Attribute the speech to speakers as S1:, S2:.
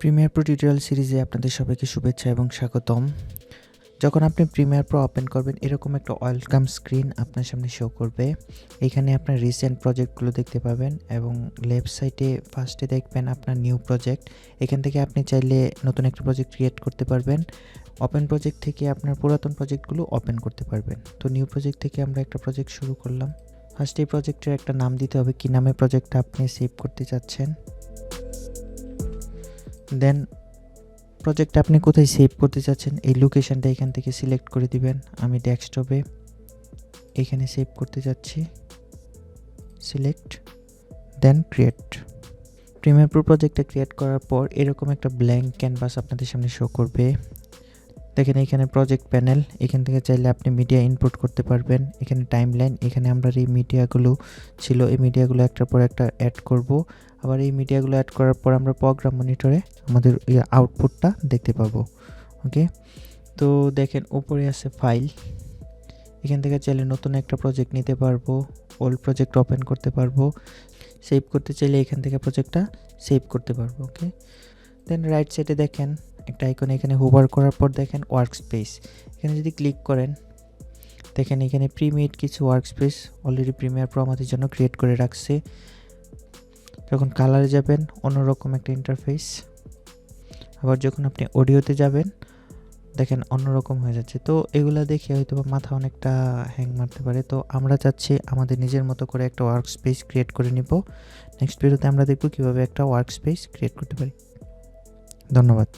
S1: Premiere Pro tutorial সিরিজে আপনাদের সবাইকে শুভেচ্ছা এবং স্বাগতম। যখন আপনি প্রিমিয়ার প্রো ওপেন করবেন এরকম একটা ওয়েলকাম স্ক্রিন আপনার সামনে শো করবে। এখানে আপনার রিসেন্ট প্রজেক্টগুলো দেখতে পাবেন এবং লেফট সাইডে ফার্স্টে দেখবেন আপনার নিউ প্রজেক্ট। এখান থেকে আপনি চাইলে নতুন একটা প্রজেক্ট ক্রিয়েট করতে পারবেন। ওপেন প্রজেক্ট থেকে আপনার পুরাতন প্রজেক্টগুলো ওপেন করতে পারবেন। তো নিউ প্রজেক্ট থেকে আমরা একটা প্রজেক্ট শুরু করলাম। ফার্স্ট এই প্রজেক্টের একটা নাম দিতে হবে, কি নামে প্রজেক্টটা আপনি সেভ করতে চাচ্ছেন। দেন প্রজেক্ট আপনি কোথায় সেভ করতে চাচ্ছেন এই লোকেশনটা এখান থেকে সিলেক্ট করে দিবেন। আমি ডেস্কটপে এখানে সেভ করতে যাচ্ছি, সিলেক্ট দেন ক্রিয়েট। প্রিমিয়ার প্রো প্রজেক্টটা ক্রিয়েট করার পর এরকম একটা ব্ল্যাঙ্ক ক্যানভাস আপনাদের সামনে শো করবে। দেখেন এখানে প্রজেক্ট প্যানেল, এখান থেকে চাইলে আপনি মিডিয়া ইনপুট করতে পারবেন। এখানে টাইমলাইন, এখানে আমরা এই মিডিয়াগুলো ছিল এই মিডিয়াগুলো একটার পর একটা অ্যাড করব। আবার এই মিডিয়াগুলো অ্যাড করার পর আমরা প্রোগ্রাম মনিটরে আমাদের আউটপুটটা দেখতে পাবো। ওকে, তো দেখেন উপরে আছে ফাইল, এখান থেকে চাইলে নতুন একটা প্রজেক্ট নিতে পারবো, ওল্ড প্রজেক্ট ওপেন করতে পারবো, সেভ করতে চাইলে এখান থেকে প্রজেক্টটা সেভ করতে পারবো। ওকে, দেন রাইট সাইডে দেখেন একটা আইকন, এখানে হোভার করার পর দেখেন ওয়ার্ক স্পেস, এখানে যদি ক্লিক করেন দেখেন এখানে প্রিমেড কিছু work space already Premiere Pro আমাদের জন্য ক্রিয়েট করে রাখছে। যখন কালারে যাবেন অন্যরকম একটা ইন্টারফেস, আবার যখন আপনি অডিওতে যাবেন দেখেন অন্যরকম হয়ে যাচ্ছে। তো এগুলা দেখে হয়তো মাথা অনেকটা হ্যাং মারতে পারে। তো আমরা চাচ্ছি আমাদের নিজের মতো করে একটা ওয়ার্ক স্পেস ক্রিয়েট করে নিব। নেক্সট ভিডিওতে আমরা দেখব কিভাবে একটা ওয়ার্ক স্পেস ক্রিয়েট করতে পারি। ধন্যবাদ।